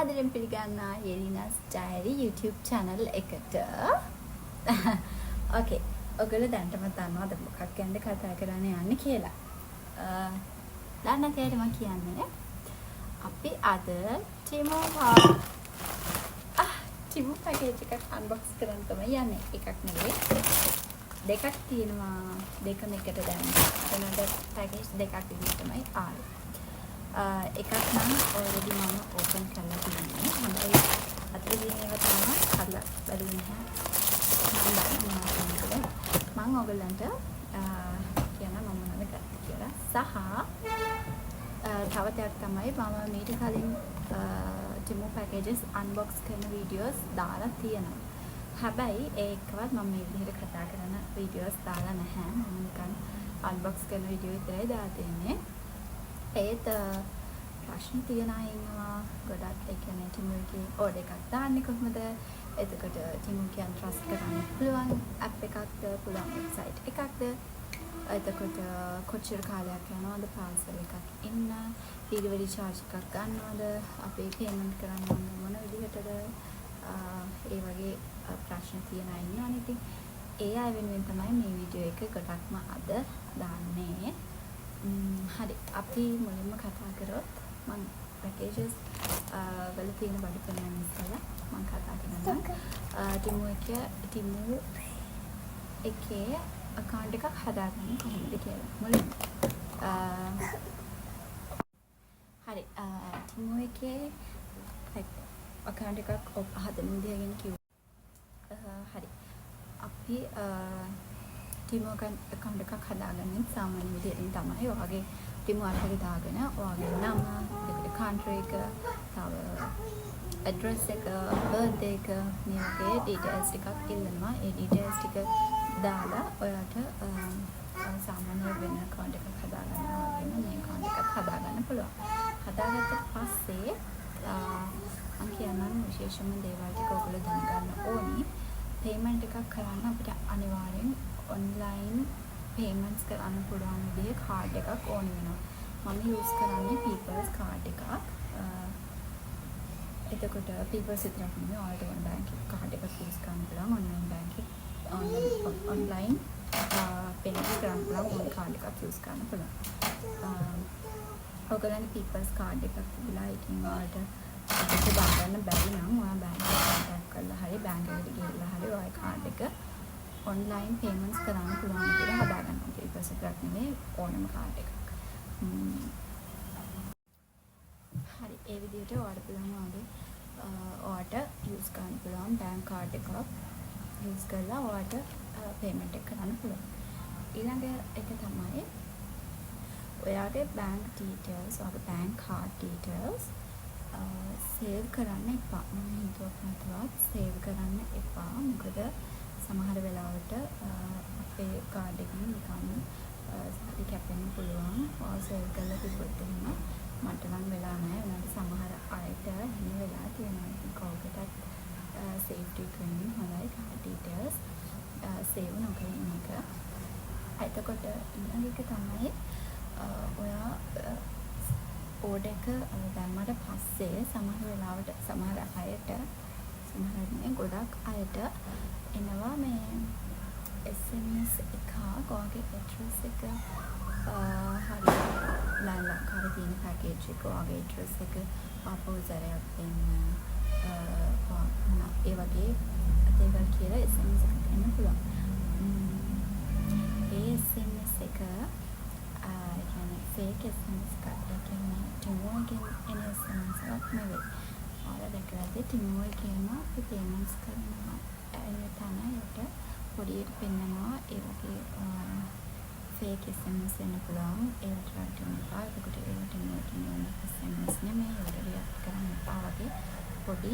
ආදරෙන් පිළිගන්නා යෙලිනස් diary YouTube channel එකට. Okay. ඔයගොල්ලෝ දැනටම දන්නවද මොකක් ගැනද කතා කරන්න යන්නේ කියලා? දන්න තේරෙම කියන්නේ අපි අද ටිමු පැකේජ් එකක් අන්බොක්ස් කරන්න තමයි යන්නේ. එකක් නෙවෙයි. දෙකක් තියෙනවා. දෙකම එකට දැම්මා. එතනද පැකේජ් දෙකක් විදිහට තමයි ආවේ. එකක් නම් already මම open කරලා තියෙනවා. හැබැයි අතට තියෙන ඒවා තමයි හදලා බැලුවේ නැහැ. මම ඔයගලන්ට කියන මම මොනවද ගත්තේ කියලා. සහ තව දෙයක් තමයි මම මීට කලින් ටිමු පැකේජස් අන්බොක්ස් කරන වීඩියෝස් දාලා තියෙනවා. හැබැයි ඒකවත් මම මේ විදිහට කතා කරන වීඩියෝස් දාලා නැහැ. මම නිකන් අන්බොක්ස් කරන වීඩියෝ විතරයි දාලා තියෙන්නේ. ඒත් ප්‍රශ්න තියන අය ඉන්නවා ගොඩක්. ඒ කියන්නේ ටිමු එකේ ඕඩර් එකක් දාන්නේ කොහොමද? එතකොට ටිමු කියන් ට්‍රස්ට් කරන්න පුළුවන් ඇප් එකක්ද, පුළුවන් වෙබ්සයිට් එකක්ද? එතකොට කොච්චර කාලයක් යනවද පාර්සල් එකක් ඉන්න? ඩෙලිවරි චාර්ජ් එකක් ගන්නවද? අපි පේමන්ට් කරන්න ඕනේ මොන විදිහටද? ඒ වගේ ප්‍රශ්න තියන අය ඉන්නවනේ. ඉතින් ඒ අය වෙනුවෙන් තමයි මේ වීඩියෝ එක ගොඩක්ම අද දාන්නේ. හරි, අපි මුලින්ම කතා කරොත් මම පැකේජස් වල තියෙන බඩපණයන් ඉස්සලා මම කතා කරනවා. ටිමු එකේ account එකක් හදාගන්න කොහොමද කියලා මුලින්ම. හරි, ටිමු එකේ account එකක් හදන්න විදිය ගැන කිව්වා. හරි, අපි ටිමු account එකක් හදාගන්නේ සාමාන්‍ය විදිහට තමයි. ඔයගේ ටිමු අරගෙන දාගෙන ඔයගේ නම, එතකොට country එක, තව address එක, birthday එක, මේ වගේ details ටිකක් ඉල්ලනවා. ඒ details ටික දාලා ඔයාට සාමාන්‍ය වෙන account එකක් හදාගන්නවා වගේම මේ account එකක් හදාගන්න පුළුවන්. හදාගත්ත පස්සේ මම කියන්නම් විශේෂම දේවල් ටික ඔයගොල්ලෝ දැනගන්න ඕනි. payment එකක් කරන්න අපිට අනිවාර්යෙන් online payments කරන්න පුළුවන් විදිහේ card එකක් ඕන වෙනවා. මම use කරන්නේ People's card එකක්. එතකොට People's විතරක් නෙමෙයි all the one bank card එකක් use කරන්න පුළුවන්. online banking online payment කරන්න පුළුවන් ඕන card එකක් use කරන්න පුළුවන්. ඔයගොල්ලන්ගේ People's card එකක් තිබුණා. ඉතින් ඔයාලට ඒක දාගන්න බැරි නම් ඔයා bank එකට contact කරලා හරි bank එකට ගිහලා හරි ඔය card එක online payments කරන්න පුළුවන් විදිහට හදාගන්න ඕනේ. People's විතරක් නෙමෙයි ඕනම card එකක්. හරි, ඒ විදිහට ඔයාලට පුළුවන් වගේ ඔයාට use කරන්න පුළුවන් bank card එකක් use කරලා ඔයාට payment එක කරන්න පුළුවන්. ඊළඟ එක තමයි ඔයාගේ bank details, ඔයාගේ bank card details save කරන්න එපා. මම හිතුවක් නැතුවත් save කරන්න එපා. මොකද සමහර වෙලාවට අපේ card එකෙන් නිකන් හරි කැපෙන්න පුළුවන්. ඔය save කරලා තිබ්බොත් එහෙම මට නම් වෙලා නැහැ. උනාට සමහර අයට එහෙම වෙලා තියෙනවා. ඉතින් කවුරුටත් safety එක වෙනින් හොඳයි card details save නොකර ඉන්න එක. එතකොට ඊළඟ එක තමයි ඔයා order එක දැම්මට පස්සේ සමහර වෙලාවට සමහර අයට ගොඩක් අයට එනවා මේ SMS එකක් ඔයාගේ address එක හරි ලංකාවේ තියෙන package එක ඔයාගේ address එක ආපහුසරයක් දෙන්න ඒ වගේ දේවල් කියලා SMS එකක් එන්න පුළුවන්. ඒ SMS එක fake SMS එකක්. ඒ කියන්නේ ටිමු එකෙන් එන SMS එකක් නෙවෙයි. ඔයාලා දැකලා ඇති ටිමු එකේම අපි payments කරනවා. ඒ තැනට පොඩියට පෙන්නනවා ඒ වගේ fake SMS එන්න පුළුවන්. ඒකට රටන්න එපා. ඒකට ඒකට නෝටින් SMS නෙමෙයි. ඒකට රියැක්ට් කරන්න එපා වගේ පොඩි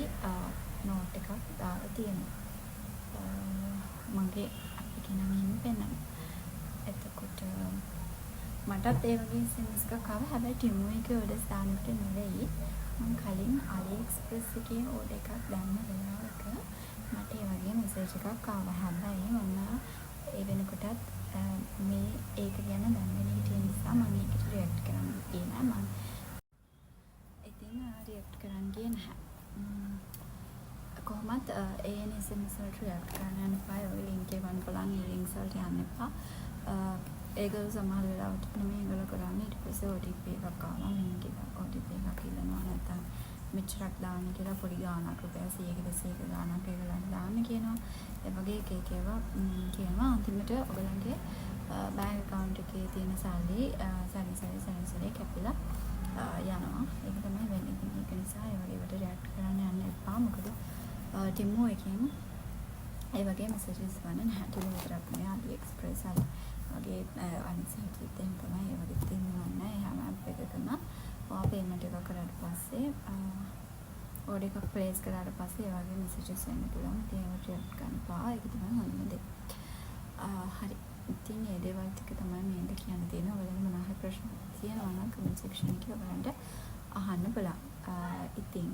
නෝට් එකක් දාලා තියෙනවා. මගේ අපිට නම් එහෙම පෙන්නනවා. එතකොට මටත් ඒ වගේ SMS එකක් ආවා. හැබැයි ටිමු එකේ orders දාන්නට නෙවෙයි. මම කලින් AliExpress එකේ order එකක් දැම්ම වෙලාවක මට ඒ වගේ message එකක් ආවා. හැබැයි මම ඒ වෙනකොටත් මේ ඒක ගැන දැනගෙන හිටිය නිසා මම ඒකට react කරන්න ගියේ නෑ. මම ඉතින් react කරන්න ගියේ නැහැ. ANS වලට රියැක්ට් කරන්න යන්න එපා. ඔය ලින්ක් එක ගන්න බලන්න ලින්ක්ස් වලට යන්න එපා. ඒගොල්ලෝ සමහර වෙලාවට නෙමෙයි ඒගොල්ලෝ කරන්නේ ඊට පස්සේ OTP එකක් ආවා ලින්ක් එක OTP එකක් ඉල්ලනවා නැත්නම් මෙච්චරක් දාන්න කියලා පොඩි ගාණක් රුපියල් 100ක 200ක ගාණක් ඒගොල්ලන්ට දාන්න කියනවා. ඒ වගේ එක ඒවා කියනවා. අන්තිමට ඔයගලන්ගේ බැංක් account එකේ තියෙන සල්ලි සැරේ කැපිලා යනවා. ඒක තමයි වෙන්නේ. ඒක නිසා ඒ වගේ වට රියැක්ට් කරන්න යන්න එපා. මොකද ටිමෝ එකෙන් ඒ වගේ මෙසේජස් වන්න නැහැ. ටිමෝ විතරක් නෙවෙයි AliExpress වගේ අනිත් සයිට් එකත් එහෙම තමයි. ඒ වගේ තියෙනවා නෑ. හැම ඇප් එකකම ඔයා පේමන්ට් එකක් කරාට පස්සේ ඕඩර් එකක් ප්ලේස් කරාට පස්සේ ඒ වගේ මෙසේජස් එන්න පුළුවන්. ඉතින් ඒවට රියැක්ට් කරන්න එපා. ඒක තමයි හොඳම දේ. හරි. ඉතින් මේ දේවල් ටික තමයි මේක කියන්න තියෙන්නේ. ඔයාලගේ මොනවා හරි ප්‍රශ්න තියෙනවා නම් කමෙන්ට් සෙක්ෂන් එකේ ඔයාලන්ට අහන්න බලන්න. ඉතින්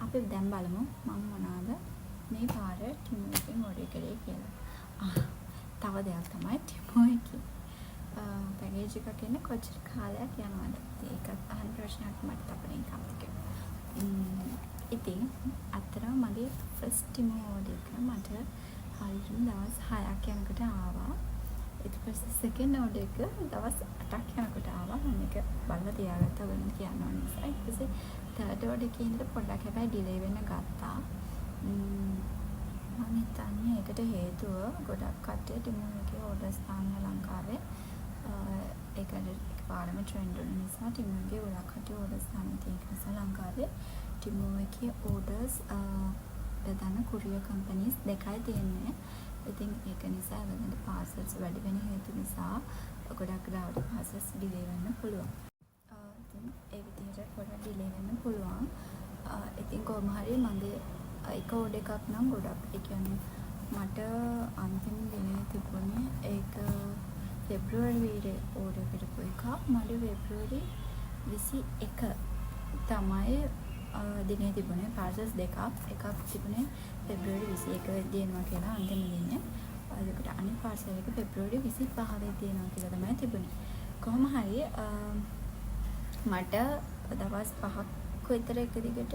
අපි දැන් බලමු මම මොනවාද මේ පාර ටිමෝ එකෙන් ඕඩර් කරේ කියලා. තව දෙයක් තමයි ටිමෝ එකේ පැකේජ් එකක් එන්න කොච්චර කාලයක් යනවද? ඒකත් අහන ප්‍රශ්නයක් මට අපෙන් කම්පිට. ඉතින් අතරම මගේ ෆස්ට් ටිමෝ ඕඩර් එක මට හරියටම දවස් 6ක් යනකොට ආවා. ඊට පස්සේ සෙකන්ඩ් ඕඩර් එක දවස් 8ක් යනකොට ආවා. මම ඒක බලලා තියාගත්තා වෙන කියන්න ඕන නිසා. ඊට පස්සේ තර්ඩ් ඕඩර් එකේ ඉඳලා පොඩ්ඩක් හැබැයි ඩිලේ වෙන්න ගත්තා. මම හිතන්නේ ඒකට හේතුව ගොඩක් කට්ටිය ටිමෝ එකේ ඕඩර්ස් දාන්න ලංකාවේ. ඒක එකපාරම ට්‍රෙන්ඩ් වුණ නිසා ටිමෝ එකේ ගොඩක් කට්ටිය ඕඩර්ස් දාන්න තියෙන නිසා ලංකාවේ ටිමෝ එකේ ඕඩර්ස් ප්‍රධාන කුරියර් කම්පනීස් දෙකයි තියෙන්නේ. ඉතින් ඒක නිසා වෙනද පාසල්ස් වැඩි වෙන හේතු නිසා ගොඩක් වෙලාවට පාසල්ස් ඩිලේ වෙන්න පුළුවන්. ඉතින් ඒ විදිහට පොඩක් ඩිලේ වෙන්න පුළුවන්. ඉතින් කොහොම හරි මගේ එක ඕඩර් එකක් නම් ගොඩක් ඒ කියන්නේ මට අන්තිම දිනේ තිබුණේ ඒක ෆෙබ්‍රුවරියේ ඕඩර් කරපු එක. මට ෆෙබ්‍රුවරි 21 තමයි දිනේ තිබුණේ පාසල්ස් දෙකක්. එකක් තිබුණේ ෆෙබ්‍රුවරි 21 දෙනවා කියලා අන්තිම දිනේ. ඒකට අනිත් පාසල් එක ෆෙබ්‍රුවරි 25 දෙනවා කියලා තමයි තිබුණේ. කොහොම හරි මට දවස් 5ක් විතර එක දිගට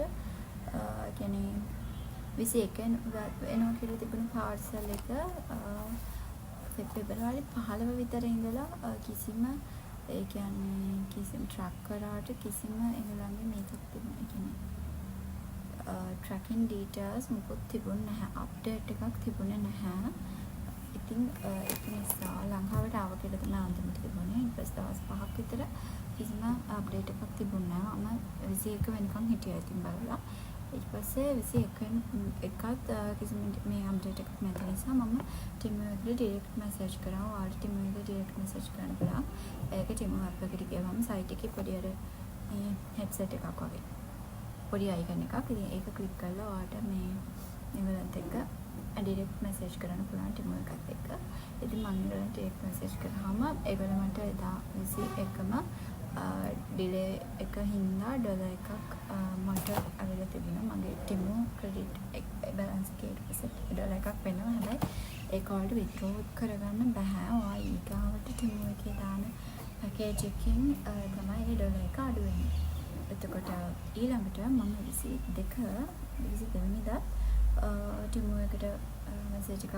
කියන්නේ 21 එනවා කියලා තිබුණ පාර්සල් එක පෙබරවාරි 15 විතර ඉඳලා කිසිම ඒ කියන්නේ කිසිම ට්‍රැක් කරාට කිසිම ඒගොල්ලන්ගේ මේකක් තිබුණේ කියන්නේ ට්‍රැකින් ඩීටේල්ස් මොකුත් තිබුණ නැහැ. අප්ඩේට් එකක් තිබුණේ නැහැ. ඉතින් ඒක නිසා ලංකාවට ආව කියලා තමයි අන්තිමට තිබුණේ. ඊට පස්සේ දවස් 5ක් විතර කිසිම අප්ඩේට් එකක් තිබුණේ නැහැ. මම 21 වෙනකන් හිටියා ඉතින් බලලා. ඊට පස්සේ 21 එකත් කිසිම මේ අප්ඩේට් එකක් නැති නිසා මම ටිමෝ එකට ඩිරෙක්ට් මැසේජ් කරා. ඔයාලට ටිමෝ එකට ඩිරෙක්ට් මැසේජ් කරන්න බලන්න. ඒක ටිමෝ ඇප් එකට ගියාම සයිට් එකේ පොඩි අර හෙඩ්සෙට් එකක් වගේ පොඩි අයිකන් එකක්. ඉතින් ඒක ක්ලික් කරලා ඔයාලට මේ ඒගොල්ලන්ට එක්ක ඩිරෙක්ට් මැසේජ් කරන්න පුළුවන් ටිමෝ එකත් එක්ක. ඉතින් මම ඒගොල්ලන්ට ඩිරෙක්ට් මැසේජ් කරාම ඒගොල්ලෝ මට එදා 21ම ඩිලේ එක හින්දා ඩොලර් එකක් මට අවිලා තිබුණා. මගේ ටිමෝ ක්‍රෙඩිට් බැලන්ස් එකේ ඩොලර් එකක් වෙනවා. හැබැයි ඒක වලට විත්ඩ්‍රෝ කරගන්න බෑ. ඔයා ඊගාවට ටිමෝ එකේ දාන පැකේජ් එකකින් තමයි ඒ ඩොලර් එක අඩු වෙන්නේ. එතකොට ඊළඟට මම 22 වෙනිදා ටිමෝ එකට මැසේජ් එකක්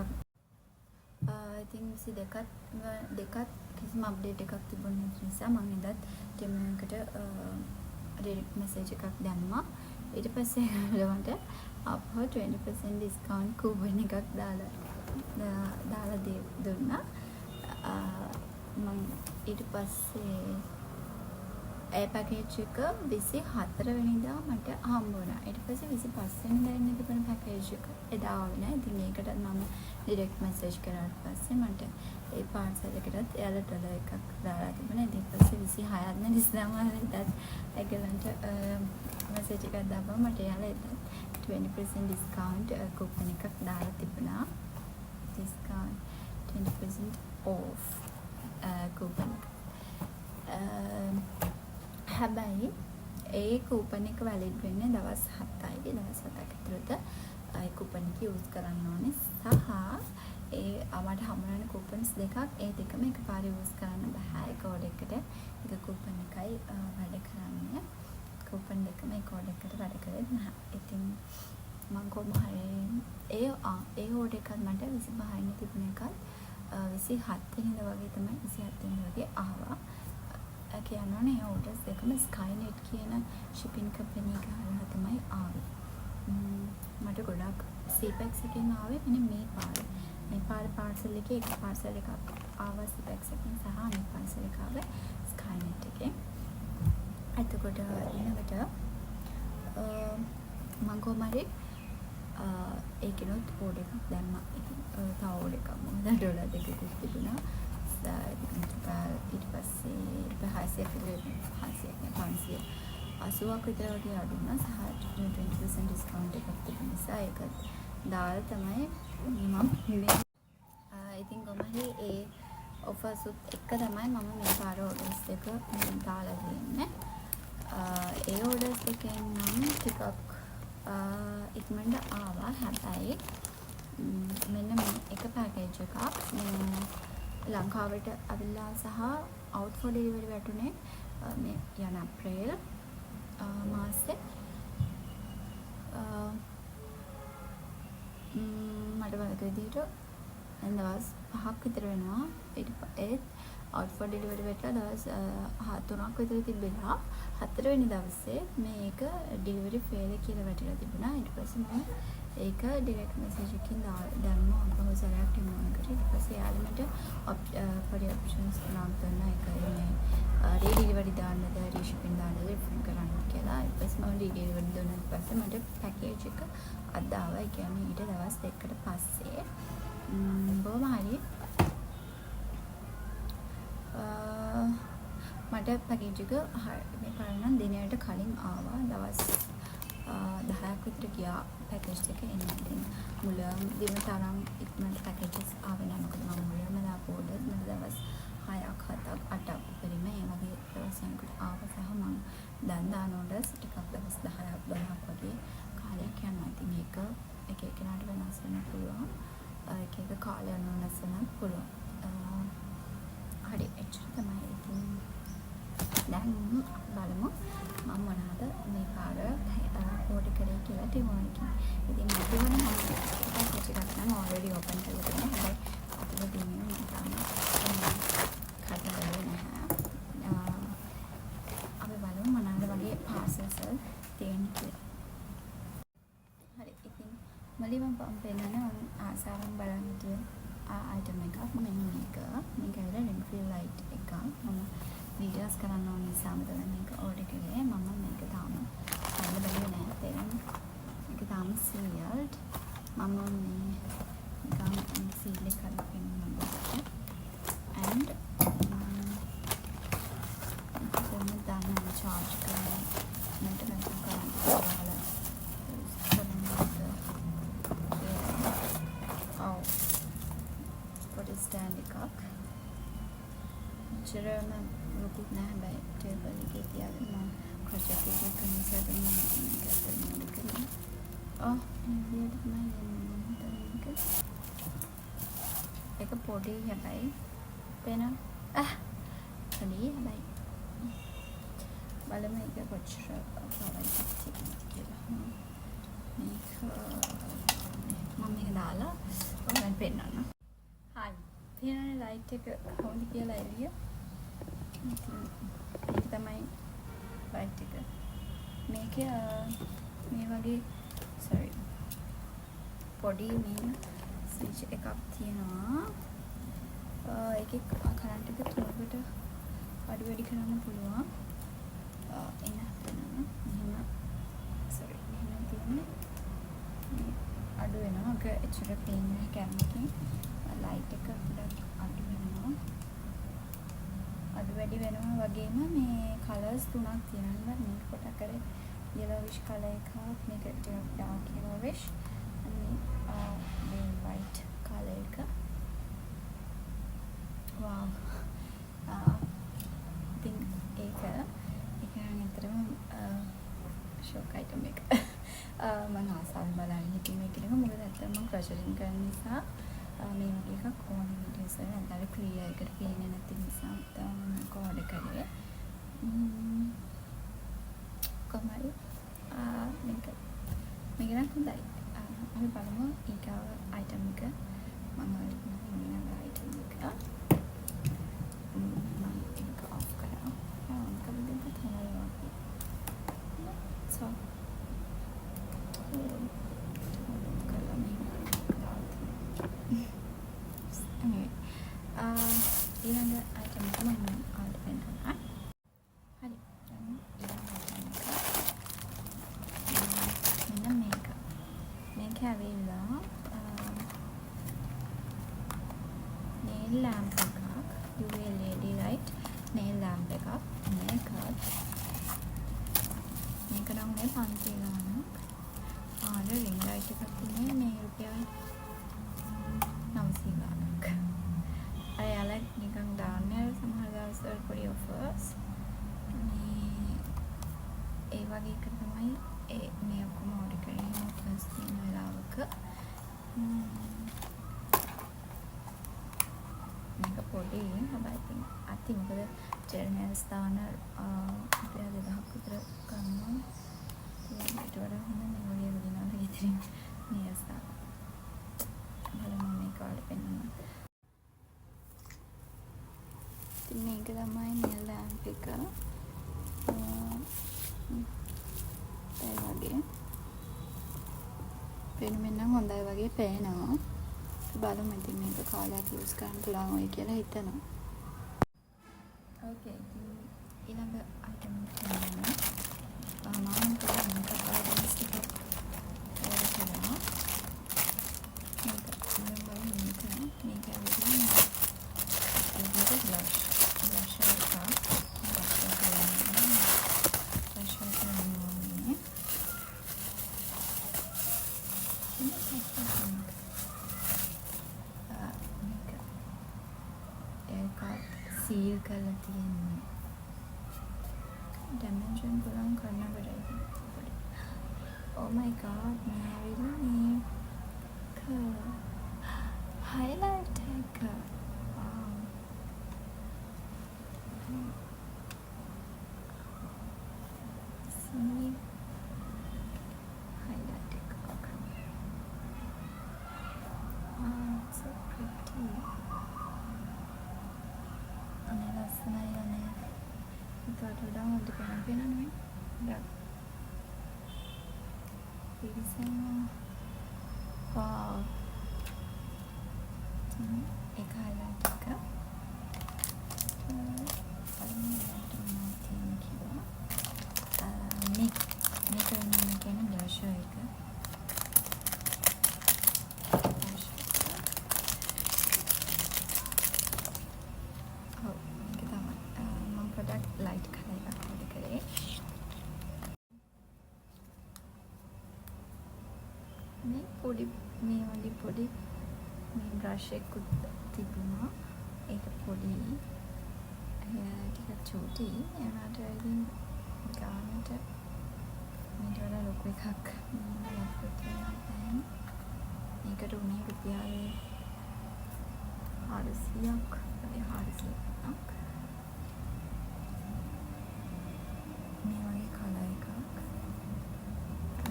ඉතින් 22ත් කිසිම අප්ඩේට් එකක් තිබුණේ නැති නිසා මම එදත් ටිමෝ එකට ඩිරෙක්ට් මැසේජ් එකක් දැම්මා. ඊට පස්සේ ඒගොල්ලන්ට අපෝ 20% ඩිස්කවුන්ට් කූපන් එකක් දාලා දුන්නා. මම ඊට පස්සේ ඒ පැකේජ් එක 24 වෙනිදා මට හම්බ වුණා. ඊට පස්සේ 25 වෙනිදා ඉන්න තිබුණ පැකේජ් එක එදා ආවේ නෑ. ඉතින් ඒකට මම ඩිරෙක්ට් මැසේජ් කරාට පස්සේ මට ඒ පාර්සල් එකටත් එයාලා ඩොලර් එකක් දාලා තිබුණා. ඊට පස්සේ 26 වෙනිදා ඉස්සරහට ඒගොල්ලන්ට මැසේජ් එකක් දාපුවා. මට එයාලා එදත් 20% ඩිස්කවුන්ට් කූපන් එකක් දාලා තිබුණා. ඩිස්කවුන්ට් 20% off කූපන් එක. හැබැයි ඒ කූපන් එක වැලිඩ් වෙන්නේ දවස් 7යි. දවස් 7ක් ඇතුළත ඒ කූපන් එක යූස් කරන්න ඕනේ. සහ ඒ මට හම්බුන කූපන්ස් දෙකක් ඒ දෙකම එකපාරේ යූස් කරන්න බෑ. එක ඕඩර් එකට එක කූපන් එකයි වැඩ කරන්නේ. කූපන් දෙකම එක ඕඩර් එකට වැඩ කරේ නැහැ. ඉතින් මම කොහොම හරි ඒ ඕඩර් එකත් මට 25 වෙනි තිබුණ එකත් 27 වෙනිදා වගේ තමයි 27 වෙනිදා වගේ ආවා. කියනවා නේ ඕඩර්ස් දෙකම ස්කයිනෙට් කියන shipping company එක හරහා තමයි ආවේ. මට ගොඩක් CPEX එකෙන් ආවේ මෙන්න මේ පාරේ පාර්සල් එකේ එක පාර්සල් එකක් ආවා CPEX එකෙන් සහ අනිත් පාර්සල් එක ආවේ ස්කයිනෙට් එකෙන්. එතකොට ඊළඟට මම කොහොම හරි ඒකිනුත් ඕඩර් එකක් දැම්මා. ඉතින් තව ඕඩර් එකක් මොකද ඩොලර් දෙකකුත් තිබුණා. ඊට පස්සේ 580ක් විතර වගේ අඩු වුණා. සහ 20% ඩිස්කවුන්ට් එකක් තිබුණ නිසා ඒක දාලා තමයි මම ඉන්නේ. ඉතින් කොහොම හරි ඒ ඔෆර්ස් එක තමයි මම මේ පාර ඕඩර්ස් දෙක දාලා තියෙන්නේ. ඒ ඕඩර්ස් දෙකෙන් නම් ටිකක් ඉක්මනට ආවා. හැබැයි මෙන්න මේ එක පැකේජ් එකක් ලංකාවට අවිල්ලා සහ out for delivery වැටුනේ මේ යන අප්‍රේල් මාසේ. මට බලක විදිහට දවස් 5ක් විතර වෙනවා. ඒත් out for delivery වැටලා දවස් 3ක් විතර තිබෙලා 4 වෙනි දවසේ මේක delivery fail කියලා වැටිලා තිබුණා. ඊට පස්සේ මම ඒක ඩිරෙක්ට් මෙසේජ් එකකින් දැම්මා අම්පහු සැරයක් රිමූව් කරේ. ඊට පස්සේ යාළුවන්ට පොඩි ඔප්ෂන්ස් තුනක් දුන්නා. ඒක මේ රීඩිලිවරි දාන්නද රීෂිපින් දාන්නද රිෆන්ඩ් කරන්න කියලා. ඊට පස්සේ මම රීඩිලිවරි දුන්නා. ඊට පස්සේ මට පැකේජ් එක අද ආවා. ඒ කියන්නේ ඊට දවස් 2කට පස්සේ බොහොම හරි මට පැකේජ් එක මේ පාරනම් දිනයට කලින් ආවා. දවස් 10ක් විතර ගියා පැකේජ් එක එන්න. ඉතින් මුලින්ම දින තරම් ඉක්මනට පැකේජස් ආවේ නැහැ. මොකද මම මුලින්ම දාපු ඕඩර්ස් මට දවස් 6ක් 7ක් 8ක් උපරිම ඒ වගේ දවසයකට ආවා. සහ මම දැන් දාන ඕඩර්ස් ටිකක් දවස් 10ක් 12ක් වගේ කාලයක් යනවා. ඉතින් මේක එක එකනට වෙනස් වෙන්න පුළුවන්. එක එක කාලය අනුව වෙනස් වෙන්න පුළුවන්. හරි එච්චර තමයි. ඉතින් දැන් බලමු මම මොනවද මේ පාර ඕඩර් කරේ කියලා ටිමෝන් එකේ. ඉතින් මම වන පැකේජ් එකක් නම් ඔල්රෙඩි ඕපන් කරලා තියෙනවා. හැබැයි අපිට දෙන්නේ මම තාම කඩලා නැහැ. අපි බලමු මොනවද වගේ පාසල්ස් තියෙන්නේ කියලා. හරි ඉතින් මුලින්ම මම පෙන්නන්නේ මම ආසාවෙන් බලන් හිටිය අයිටම් එකක්. මෙන්න මේක ඇවිල්ලා රින් ෆිල් ලයිට් එකක්. මම වීඩියෝස් කරන්න ඕන නිසාම තමයි මේක ඕඩර් කරේ. මම මේක තාම ගන්න බැරිව නැහැ. තේරෙන්නේ? මේක තාම සීල්ඩ්. මම මේ නිකන් සීල් එක කරලා පෙන්නනවා. and කොහොමද දාන්න charge කරන්නේ? මට මේක කරන්න බැහැ. පොඩි ස්ටෑන්ඩ් එකක්. චරම ලොකුත් නැහැ. හැබැයි ටේබල් එකේ තියාගෙන මම ප්‍රොජෙක්ට් එක කරන නිසා තමයි මේක අතරින් කරන්නේ. මේ විදිහට තමයි එන්නේ. ඒක පොඩි හැබැයි පේන කලී හැබැයි බලමු ඒක කොච්චර පවයිද කියලා. මේක මම මේක දාලා ඔයාලට පෙන්නන්න. හරි. තියෙන ලයිට් එක කොහොමද කියලා එළිය. මේක තමයි ලයිට් එක. මේක මේ වගේ පොඩි මේ ස්විච් එකක් තියෙනවා. ඒකේ කරන්ට් එක තුනකට අඩු වැඩි කරන්න පුළුවන්. එන මෙහෙම තියෙන්නේ. අඩු වෙනවා. ඒක එච්චර පේන්නේ නැහැ කැමරා එකෙන්. ලයිට් එක පොඩ්ඩක් අඩු වෙනවා. අඩු වැඩි වෙනවා වගේම මේ කලර්ස් තුනක් තියෙනවා. මේක පොඩක් කරේ yellowish color එකක්, මේක ටිකක් dark yellowish, and white color එක. wow. ඉතින් ඒක නම් ඇත්තටම ෂොක් අයිටම් එක. මම ආසාවෙන් බලන්න හිටියේ මේක නේද. මොකද ඇත්තටම මම ක්‍රෂරින් කරන නිසා මේ වගේ එකක් ඕන වීඩියෝස් වල අදාළ ක්ලියර් එකට පේන්නේ නැති නිසා තමයි කෝඩ් කරේ. කොහමද මේක නම් හොඳයි. අපි බලමු ඊගාව item එක මම ඊළඟ item එක මම ඒක off කරා on කරලා දෙන්න තමයි වගේ so anyway ඊළඟ item එක මම order කරනවා හරි දැන් ඊළඟ item එක මෙන්න මේක ඇවිල්ලා nail lamp එකක් UV LED light nail lamp එකක් මේක නම් මේ 500 ගානක් ආර ring light එකක් තියෙන්නේ මේ රුපියල් 900 ගානක් අය යාලා නිකන් දාන්නේ සමහර දවස්වල පොඩි offers මේ ඒ වගේ එක තමයි මේ ඔක්කොම order කරේ offers තියෙන වෙලාවක මේක පොඩි හැබැයි ඉතින් අති මොකද ජෙල් nails දාන රුපියල් 2000ක් විතර ගන්නවා ඊට වඩා හොඳ මේ වගේ විදිහකට ඉතින් nails දාන බලමු මේක order කරන්න ඉතින් මේක තමයි nail lamp එක ඒ වගේ පේන්නේ නම් හොඳයි වගේ පේනවා බලමු ඉතින් මේක කාලයක් යූස් කරන්න පුළුවන් වෙයි කියලා හිතනවා. ඕකේ ඉතින් ඊළඟ item එක තමයි මම මේක කාඩ්ස් ටික ඕඩර් කරනවා. මේක මම බලමු මේක ඇවිල්ලා ඒක blush එකක් seal කරලා තියෙන්නේ dimension පුළුවන් කරන්න බැරි oh my god මේ ඇවිල්ලා මේක highlight එක wow see highlight එක wow so pretty Itu down untuk penampilan nih, udah. Jadi saya, wow, ini highlight juga. Paling ada nanti kita, ini kayaknya blush juga. Light खाएगा थोड़ी करे मैं पूरी मैं वाली पूरी मैं ब्रश एक तिबुना एक पूरी ටිකක් චූටි එයාට ඉතින් ගානට මීට වඩා ලොකු එකක් මේකට උනේ රුපියල් 400ක් වගේ 400ක් මේ වගේ කලර් එකක්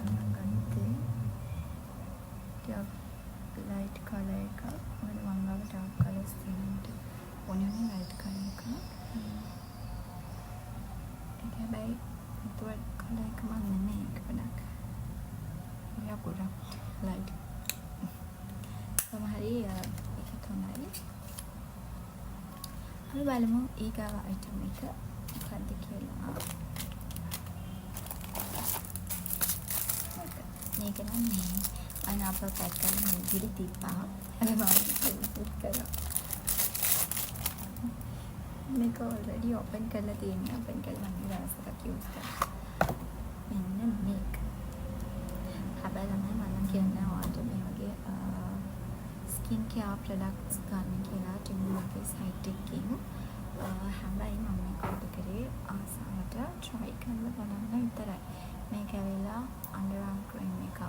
මම ගත්තේ ටිකක් ලයිට් කලර් එකක් මොකද මම ගාව ඩාර්ක් කලර්ස් තියෙනවා ඕනේ ලයිට් කලර් එකක් ඒක හැබැයි ඒත් කලර් එක මම නෙමෙයි ඒක ගොඩක් යා ගොඩක් ලයිට් සමහරයි ඒක තමයි අපි බලමු ඊගාව අයිටම් එක මොකක්ද කියලා මේක නම් මේ අන්න අප්ලෝඩ් පැක් කරලා මේ විදිහට තිබ්බා. හැබැයි මම ෂූට් කරා. මේක ඔල්රෙඩි ඕපන් කරලා තියෙනවා. ඕපන් කරලා මම දවසක් යූස් කරා. මෙන්න මේක. හැබැයි මම කියන්නේ ඔයාලට මේ වගේ ස්කින් කෙයාර් ප්‍රොඩක්ට්ස් ගන්න කියලා ටිමුගේ සයිට් එකකින් හැබැයි මම මේක ඔඩර් කරේ ආසාවට try කරලා බලන්න විතරයි. මේක ඇවිල්ලා underarm cream එකක්.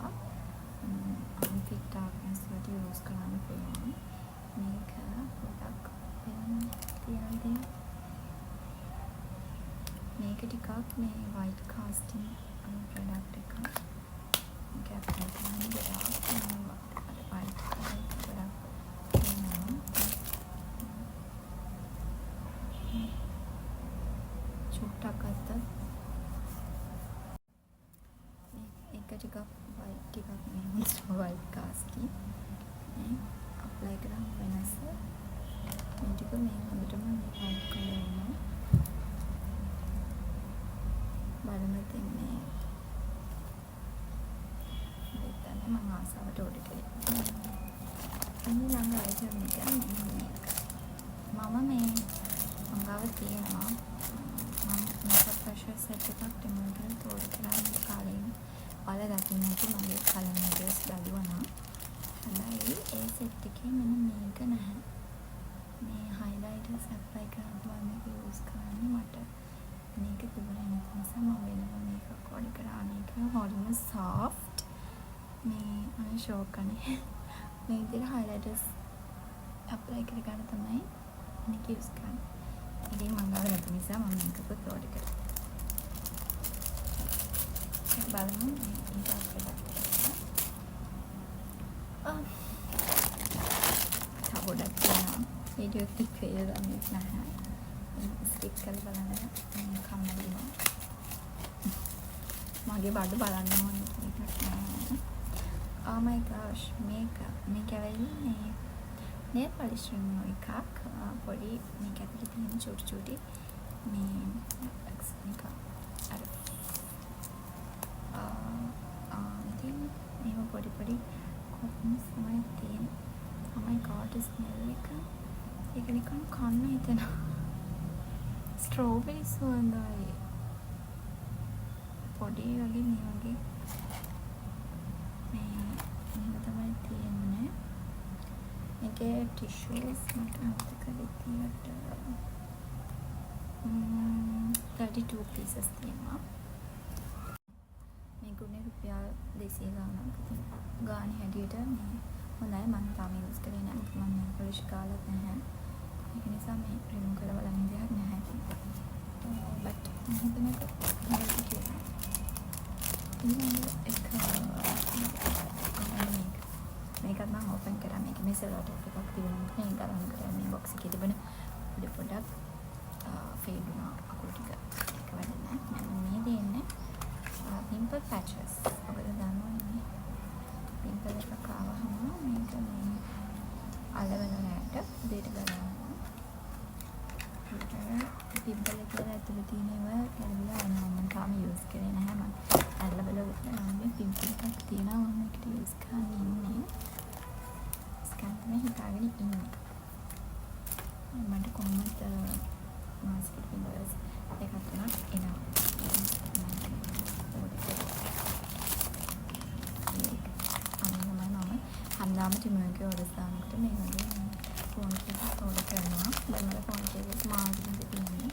fit darkness වලට use කරන්න පුළුවන්. මේක ගොඩක් තියෙනවා. මේක ටිකක් මේ white casting product එකක්. මේක ඇප්ලයි කරන්න ගොඩාක් අර වයිට් කලර් එක ගොඩක් තියෙනවා. චුට්ටක් අත්ත එක ටිකක් වයිට් ටිකක් මේ වයිට් කාස්ටි මේ ඇප්ලයි කරාම වෙනස මේ ටික මේ හොඳටම මේ වයිට් කලර් වෙනවා. බලන්න තින්නේ දෙතන මම ආසාවට ඕඩර් කරේ. අනිත් ළඟ අයිටම් එක මම මේ මංගාව තියෙනවා. මම මේකප් ප්‍රෙෂර් සෙට් එකක් ඩෙමෝ කරලා තෝරා කරා කාලේ. ඔයාලා දකින්න ඇති මගේ කලර් වීඩියෝස් බලුවා. හැබැයි ඒ සෙට් එකේ මෙන්න මේක නැහැ. මේ highlighters apply කරලා මේක යූස් කරන්නේ මට මේක තිබුණේ නැති නිසා මම වෙනම මේකක් ඕඩර් කරා. මේක හොඳම soft මේ අනේ ෂෝක් අනේ මේ විදිහට highlighters apply කරගන්න තමයි මේක යූස් කරන්නේ. ඉතින් මම ගාව නැති නිසා මම මේකත් ඕඩර් කරා. ඒක බලමු මේක අපිට ගොඩක් තියෙනවා. වීඩියෝ එකක් කියලා මේක නැහැ. ස්කිප් කරලා බලන්න කම්මැලිනවා. මගේ බඩ බලන්න ඕනේ එකක් නැහැ. Oh my gosh මේක ඇවිල්ලා nail polish remover එකක්. පොඩි මේක ඇතුලේ තියෙන චූටි මේ මේක අර ඉතින් මේව පොඩි කොට්ටන්ස් තමයි තියෙන්නේ. Oh my god smell එක ඒක නිකන් කන්න හිතෙනවා. ස්ට්‍රෝබෙරි සුවඳයි. පොඩි වගේ මේ වගේ මේක තමයි තියෙන්නේ. මේකේ ටිෂුස් මට අමතක විදියට 32 pieces තියෙනවා. මේකුනේ රුපියල් 200 ගාන හැටියට මේ හොඳයි. මම තාම යූස් කරේ නැහැ. මොකද මම nail polish ගාලත් නැහැ. ඒක නිසා මේ රිමූව් කරලා බලන්න දෙයක් නැහැ. බට් මම හිතන්නේ හොඳයි කියලා. මේකත් මම ඕපන් කරා. මේක මේ සෙලෝට් එකක් තිබුණා. මේ ගලන් කරා මේ බොක්ස් එකේ තිබුණ පොඩක් ෆේඩ් වුණා අකුරු ටික. ඒක වැඩ නැහැ. මම මේ දෙන්නේ pimple patches. ඔබට දන්නවනේ pimple එකක් ආවහම මේක මේ අලවන රැට දෙයට ගන්නවා. ඒක pimple එක ඇතුලේ තියෙනවා කියලා මම තාම යූස් කරේ නැහැ. මම අල්ල බලලා මම pimple එකක් තියෙනවා මම ඒකට යූස් කරන්නේ ඉන්නේ. ස්කෑන් තමයි හිතාගෙන ඉන්නේ. මට කොහොමද මාස්කට් පිම්පල්ස් එකක් තුනක් එනවා. හන්දාම ටිමෝගේ ඔඩර්ස් දානකොට මේ වගේ ෆෝන් එකක් ඕඩර් කරනවා. දැන් මට ෆෝන් එකේ මාර්ජින් දෙන්නේ.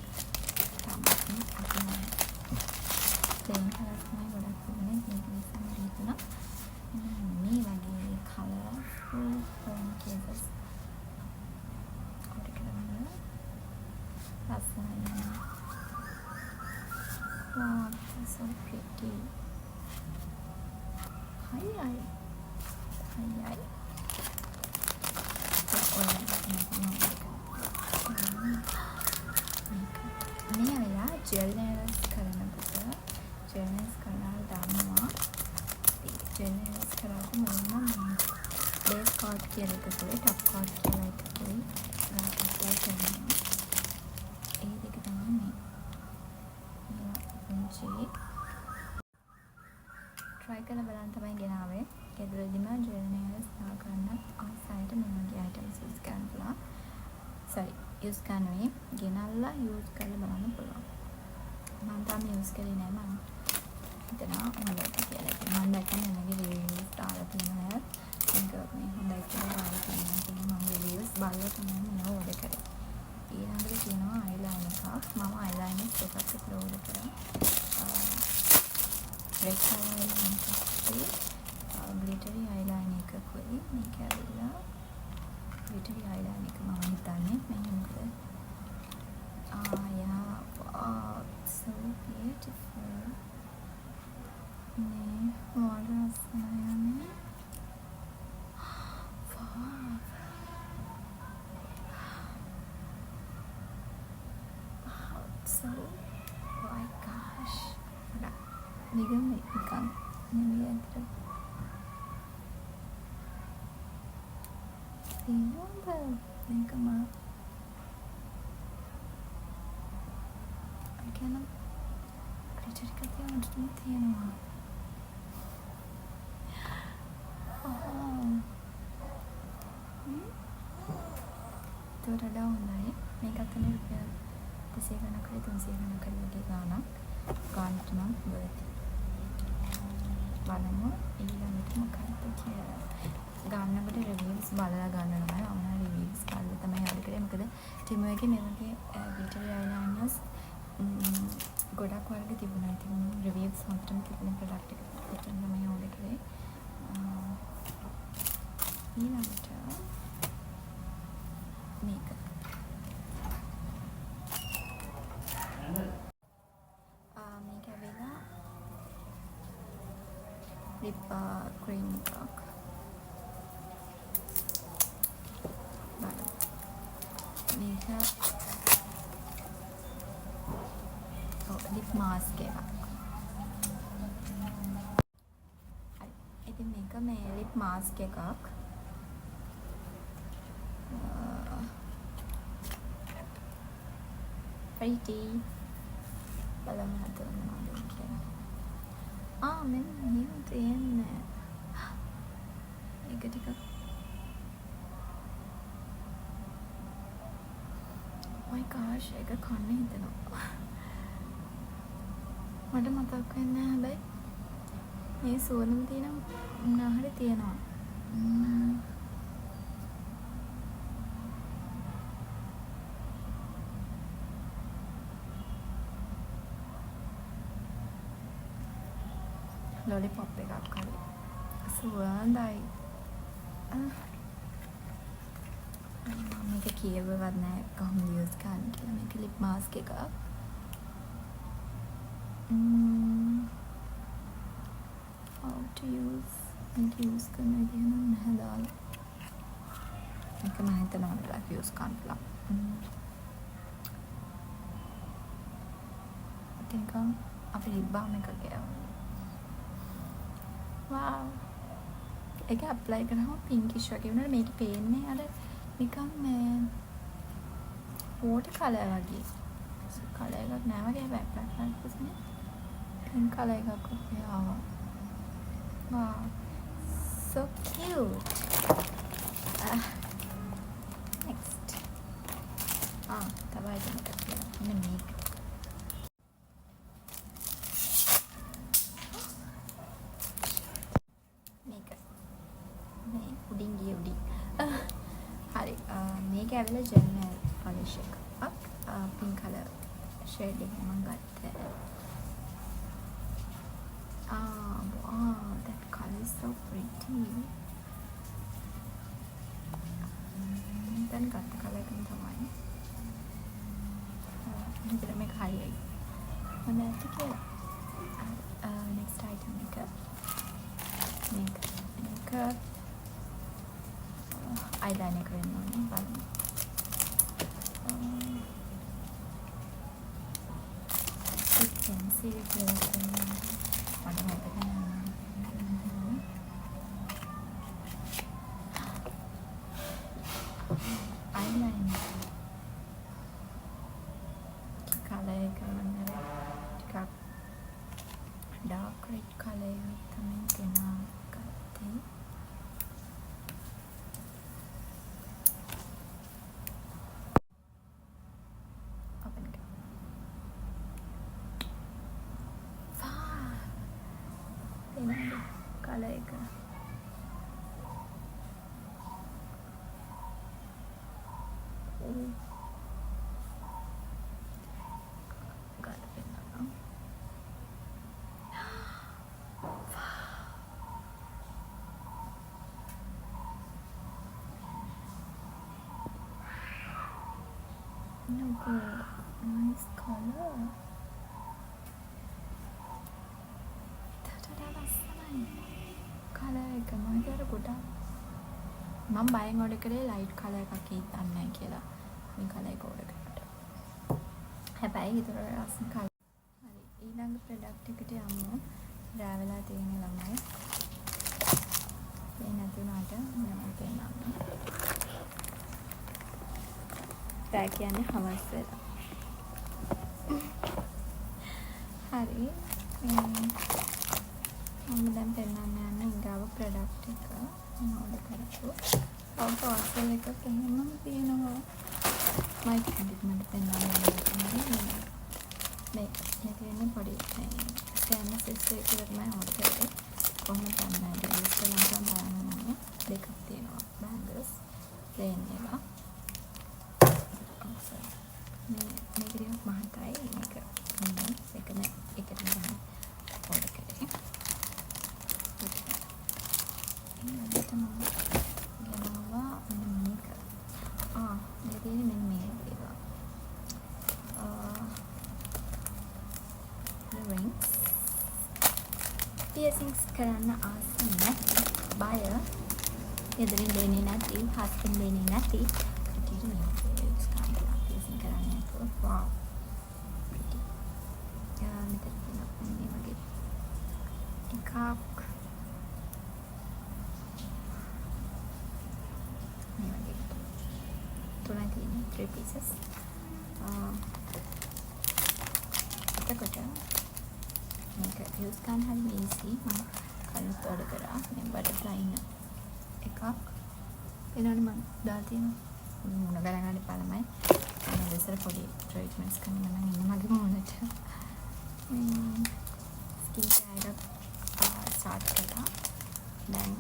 තාමත් අපි දැන් හරස්මයි ගොඩක් තිබුණේ. මේක නිසා මම හිතුණා මේ වගේ කලර්ෆුල් ෆෝන් කේසස් ඕඩර් කරන්න ලස්සනයි. Wow, that's so pretty. Hi. මේ අය ජෙල් නේල්ස් කරනකොට ජෙල් නේල්ස් කරනවා දානවා. ජෙල් නේල්ස් කරාම මොනවා බේස් කෝට් කියලා එකකුයි ටොප් කෝට් කියලා එකකුයි ඇප්ලයි කරනවා. ඒ දෙක තමයි මේ පුංචි try කරලා බලන්න තමයි ගෙනාවේ. ගෙදරදිම ජෙල් නේල්ස් දාගන්නත් outside මේ වගේ items use කරන්න පුළුවන්. use කරන්නේ ගෙනල්ලා use කරලා බලන්න පුළුවන්. මම තාම use කරේ නැහැ. මම හිතනවා හොඳයි කියලා. මම දැක්කම මගේ reviews දාලා තියෙනවා. මේක මේ හොඳයි කියලා දාලා තියෙනවා. ඉතින් මම reviews බලලා තමයි මේව order කරේ. ඊළඟට තියෙනවා eyeliner එකක්. මම eyeliner එකක් විතර order කරා. red color එකක්. glittery eyeliner එකකුයි. මේක ඇවිල්ලා glittery eyeliner එක මම හිතන්නේ මේ මොකද yeah, wow, so beautiful. නේ walrus නයනේ. Wow. So, oh my gosh. නිකන් නෙමෙයි අතට. තියෙනවද? නිකම අකන ක්‍රීචර් එකක් තියෙනවා. ඒකට වඩා හොඳයි. මේකත් තමයි රුපියල් 200 ගණන් කරේ 300 ගණන් කරේ වගේ ගානක් නම් worth it. බලමු ඊළඟට මොකක්ද කියලා. ගන්නකොට රිවිව්ස් බලලා ගන්න ඕනේ. මම රිවිව්ස් බලලා තමයි ආඩර් කරේ. මොකද ටිමෝ එකේ මේ වගේ ග්ලිටර් අයිලයිනර්ස් ගොඩක් වර්ග තිබුණා. ඉතින් රිවිව්ස් හොඳටම තිබුණ ප්‍රොඩක්ට් එකක් තමයි ආඩර් කරේ. ඊළඟට මේක මේක ඇවිල්ලා ලිප් ක්‍රීම් එකක්. මේක ලිප් මාස්ක් එකක්. ඉතින් මේක මේ ලිප් මාස්ක් එකක්. pretty. බලමු හදන්න කියලා. මෙන්න මෙහෙම තියෙන්නේ. ඒක ටිකක් oh my gosh, ඒක කන්න හිතෙනවා. මට මතක් වෙන්නේ නැහැ හැබැයි මේ සුවඳම තියෙන මොනාහරි තියෙනවා. ලොලිපොප් එකක් හරි සුවඳයි. මම මේක කියවවත් නැහැ කොහොමද යූස් කරන්න කියලා. මේක ලිප් මාස්ක් එකක්. how to use මේක යූස් කරන විදිහ නම් නැහැ දාලා. මේක මම හිතනවා මට යූස් කරන්න පුළුවන්. ටිකක් අපි ලිප් බාම් එකක් ගේවා. wow. ඒක ඇප්ලයි කරාම පින්කිෂ් වගේ වුණා. මේක පේන්නේ අර නිකන් මේ වෝටර් කලර් වගේ. කලර් එකක් නෑ වගේ හැබැයි ඇප්ලයි කරපස්සේ පින්ක් කලර් එකක් වගේ ආවා. wow. so cute. next. තවයි දෙයක් තියෙනවා. මෙන්න මේක. මේක ඇවිල්ලා ජර්නල් පොලිෂ් එකක්. පින්ක් කලර් ෂේඩ් එක මම ගත්තා. wow, that color is so pretty. දැන් ගත්ත කලර් එකම තමයි. හිතලා මේක හරියයි. මම නැති කියලා. next item එක. මේක eyeliner එක වෙන්න ඕනේ. බලමු. pencil close කරන්න. මට මතක නෑ. eyeliner. colour එක මම ටිකක් dark red colour එකක් තමයි ගෙනා ගත්තේ. කලර් එක no good. Nice color. Colour එක මම හිතුවා ගොඩක් මම බයෙන් ඕඩර් කරේ ලයිට් කලර් එකක් දන්නේ නැහැ කියලා. මේ කලර් එක ඕඩර් කරාට. හැබැයි හිතුවා ලස්සන කලර්. හරි ඊළඟ ප්‍රොඩක්ට් එකට යමු. රෑ වෙලා තියෙන ළමයි. මේ නැතුණාට මම පෙන්නන්න. රෑ කියන්නේ හවස් වෙලා. හරි මම දැන් පෙන්නන්න යන ඊගාව ප්‍රොඩක්ට් එක මම ඕඩර් කරපු පාර්සල් එකක් එහෙමම තියෙනවා. මයික් එකත් මට පෙන්නන්න ඕනේ. මේ තියෙන පොඩි ස්කෑනර් සිස්ටම් එක තමයි ඕඩර් කරේ. කොහොමද ගන්නද? ඩිස්ප්ලේ එකෙන් බලන්න දෙකක් තියෙනවා. බෑග්ස් ප්ලේන් ඒවා. මේක ටිකක් මහතයි. මේක එකම එකට ගන්න ඕඩර් කරේ. ඊළඟට මම ගන්නවා මේක. මේ තියෙන්නේ මෙන්න මේ ඒවා. rings piercings කරන්න ආස නැති බය එදිරින් දෙන්නේ නැති හස්බන්ඩ් දෙන්නේ නැති කටියට මේ piercing කරන්න නැතුව wow pretty මෙතන තියෙනවා මේ වගේ එකක් මේ වගේ තුනයි තියෙන්නේ 3 pieces එතකොට මේක යූස් කරන්න හරි easy. මම කලින් ඕඩර් කරා මේ බටර්ෆ්ලයි එකක් එනවනේ මම දාලා තියෙනවා මුණ ගලගන්න පාලමයි මම ඉස්සර පොඩි ට්‍රීට්මන්ට්ස් කරන්න නම් ඉන්න මගේ මුණට ස්කින් කෙයාර් එක ස්ටාර්ට් කරා දැන්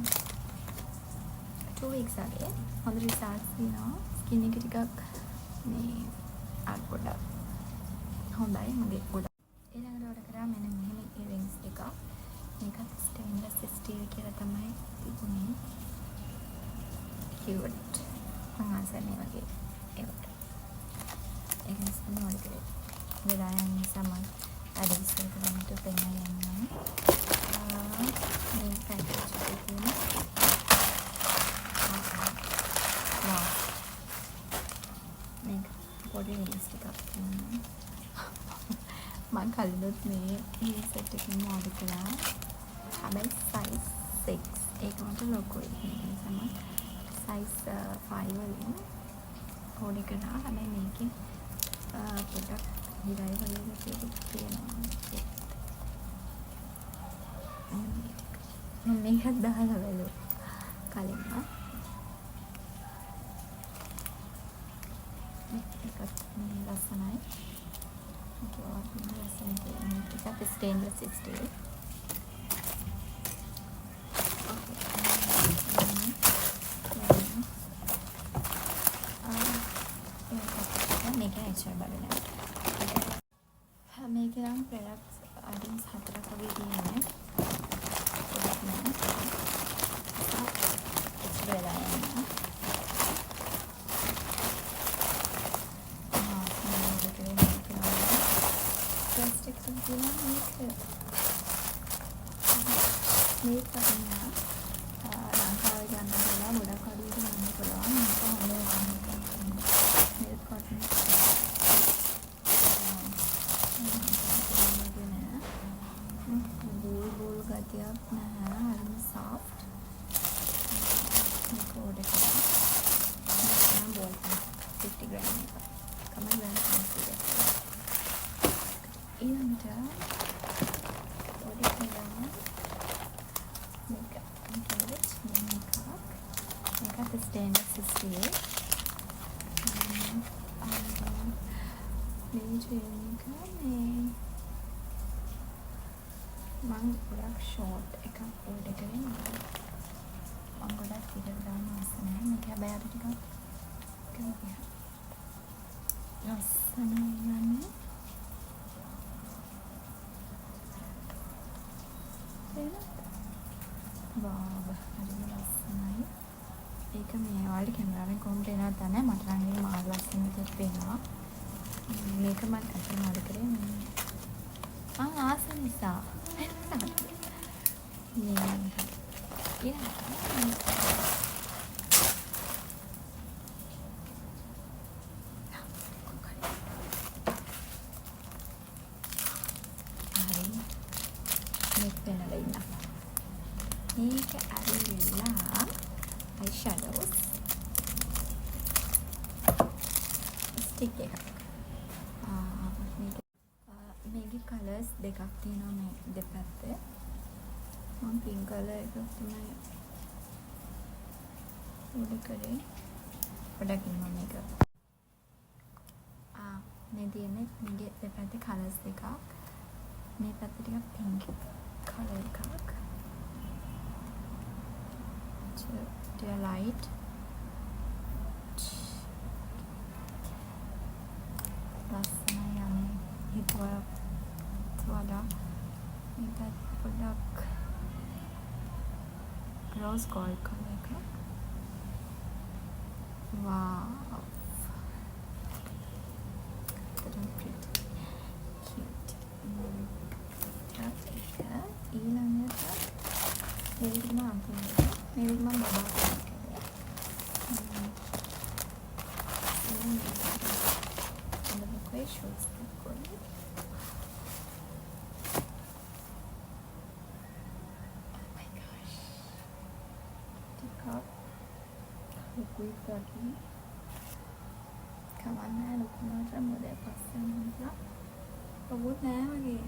2 weeks අගේ හොඳ රිසල්ට්ස් තියෙනවා ස්කින් එක ටිකක් මේ අර පොඩ්ඩක් හොඳයි මගේ ගොඩක් ඊළඟට ඕඩර් කරා මෙන්න මෙහෙම ඉයරින්ග්ස් එකක් මේකත් ස්ටේන්ලස් ස්ටීල් කියලා තමයි තිබුණේ කියුට් මම ආසයි මේ වගේ ඒකට ඒක නිසා මම ඕඩර් කරේ වෙලා යන නිසා මම අද විශ්වාස කරන්නට පෙන්නන්න යනවා මේ පැකේජ් එකේ තියෙන මේක පොඩි රින්ග්ස් ටිකක් තියෙනවා මම කලිනුත් මේ සෙට් එකකින් ඕඩර් කළා. හැබැයි size 6 ඒක මට ලොකුයි. ඒක නිසා මම size 5 වලින් ඕඩර් කළා. හැබැයි මේකේ පොඩ්ඩක් හිරයි වගේ තියෙනවා. මම මේක දාලා බලුවා කලින්ම. මේකත් ලස්සනයි. It's stainless steel. මේක ඇචර් බලන්න. මේකේ නම් ප්‍රොඩක්ට්ස් අයිටම්ස් 4ක් වගේ තියෙනවා. පොඩක් නෑ. it's වෙලා යනවා. plastic තියෙනවා මේක. මේක තමයි ලංකාවේ ගන්න වෙලා ගොඩක් අඩුවට ගන්න පුළුවන්. මේක හොඳ මේක cotton. බෝල් ගතියක් නැහැ. හරිම soft. මේක ඕඩර් කරා. මේක බෝල් 50 gram එක. කමෙන් ගන්න පුළුවන්. ඊළඟට ඕඩර් කරා මේක මේකත් ස්ටේන්ලස් ස්ටීල් මේ චේන් එක මේ මම ගොඩක් ෂෝට් එකක් ඕඩර් කරේ මම ගොඩක් විතර දාන්න අවශ්‍ය නැහැ මේක හැබැයි අර ටිකක් ලස්සනයි යන්නේ වාව් හරිම ලස්සනයි ඒක මේ ඔයාලට කැමරාවෙන් කොහොමද එනවද දන්නේ මට නම් මේ මාර ලස්සන විදිහට පේනවා මේක මම අතන ඕඩර් කරේ ආස නිසා මේ මේක ඇවිල්ලා eyeshadows stick එකක්. මේකේ කලර්ස් දෙකක් තියෙනවා මේ දෙපැත්තේ. මම පින්ක් කලර් එකක් තමයි උඩ කරේ. පොඩ්ඩක් ඉන්න මම මේක. මේ තියෙන්නේ මේකේ දෙපැත්තේ කලර්ස් දෙකක්. මේ පැත්තේ ටිකක් පින්ක් කලර් එකක්. Dear light. ලස්සනයි යන්නේ හිතුවට වඩා මේක පොඩ්ඩක් rose gold colour එක. Wow. Pretty cute. ඊළඟට මේක මම බබා shoes recording. Oh my gosh. TikTok. Liquid lagi. Kawannya lupa macam model pastel mana. Robot naya lagi.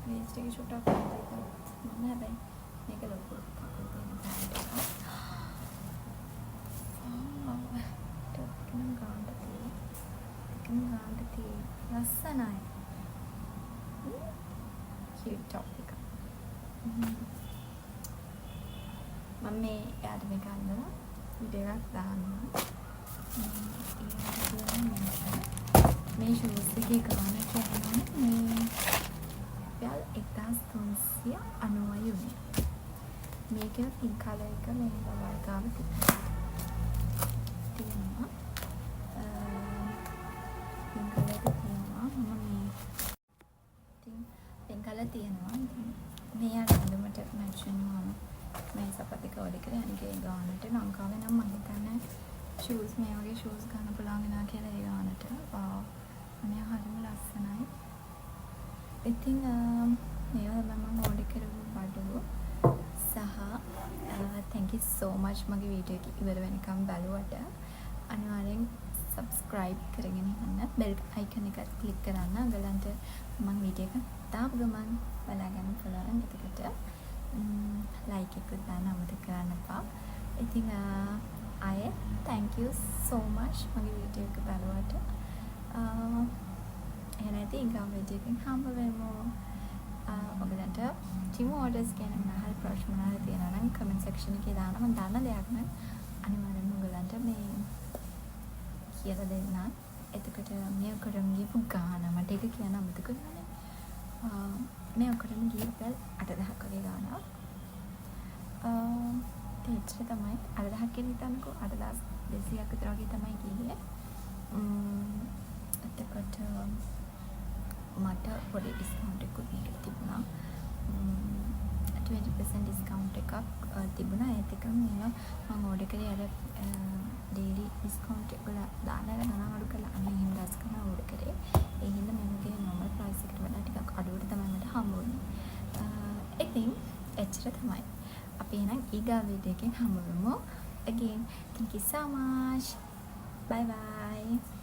Lipstick shoot up. Mana ada? Ni kalau aku pakai ni tak ada. Oh, tu kena ganda tu. Kena ganda tu. ලස්සනයි. cute top එක. මම මේ යාට මේක අඳලා video එකක් දාන්නම්. මේ shoes එකේ ගාන කියන්නේ මේ රුපියල් 1390 යුනි. මේකේ pink color එක මේ බබල් ගාව තියෙනවා. තියෙනවා. මේ අඳුමට මැච් වෙනවා. මේ සපත් එක ඕඩර් කරේ අනිකේ ගානට ලංකාවේ නම් මම හිතන්නේ shoes මේ වගේ shoes ගන්න පුළුවන් වෙනවා කියලා ඒ ගානට. වාව්. අනේ හරිම ලස්සනයි. ඉතින් මේවා මම ඕඩර් කරපු බඩුව සහ thank you so much මගේ වීඩියෝ එක ඉවර වෙනකම් බලුවට. අනිවාර්යෙන් subscribe කරගෙන ඉන්න. bell icon එක click කරන්න. ඔයගලන්ට මම වීඩියෝ එක තාම ගමන් බලා ගන්න පුළුවන්. එතකොට like එකත් දාන්න අමතක කරන්න එපා. ඉතින් අය thank you so much මගේ වීඩියෝ එක බලුවට. එහෙනම් ඉතින් ගාම වීඩියෝ එකෙන් හම්බ වෙමු. ඔයගලන්ට Temu orders ගැන මොනවාහරි ප්‍රශ්න මොනවාහරි තියෙනවා නම් comment section එකේ දාන්න. මම දන්න දෙයක් නම් අනිවාර්යෙන්ම ඔයගලන්ට මේ කියලා දෙන්න. එතකොට මේ ඔක්කොටම ගිහපු ගාන මට ඒක කියන්න අමතක කරනවා. මේ ඔක්කොටම ගියේ රුපියල් 8000ක් වගේ ගානක්. ඒච්චර තමයි 8000ක් කියලා හිතන්නකෝ 8200ක් විතර වගේ තමයි ගියේ. එතකොට මට පොඩි ඩිස්කවුන්ට් එකක් මේකට තිබුණා. 20% ඩිස්කවුන්ට් එකක් තිබුණා. ඒත් එක මේවා මම ඕඩර් කරේ අර ඩේලි ඩිස්කවුන්ට් එක දාලා ගණන් අඩු කරලා අන්න එහෙම ඩස් කරන ඕඩර් කරේ. ඒ හින්දා මේකේ normal price එකට වඩා ටිකක් අඩුවට තමයි මට හම්බ වුනේ. ඉතින් එච්චර තමයි. අපි එහෙනම් ඊගා වීඩියෝ එකෙන් හම්බ වෙමු. Again, thank you so much. Bye bye.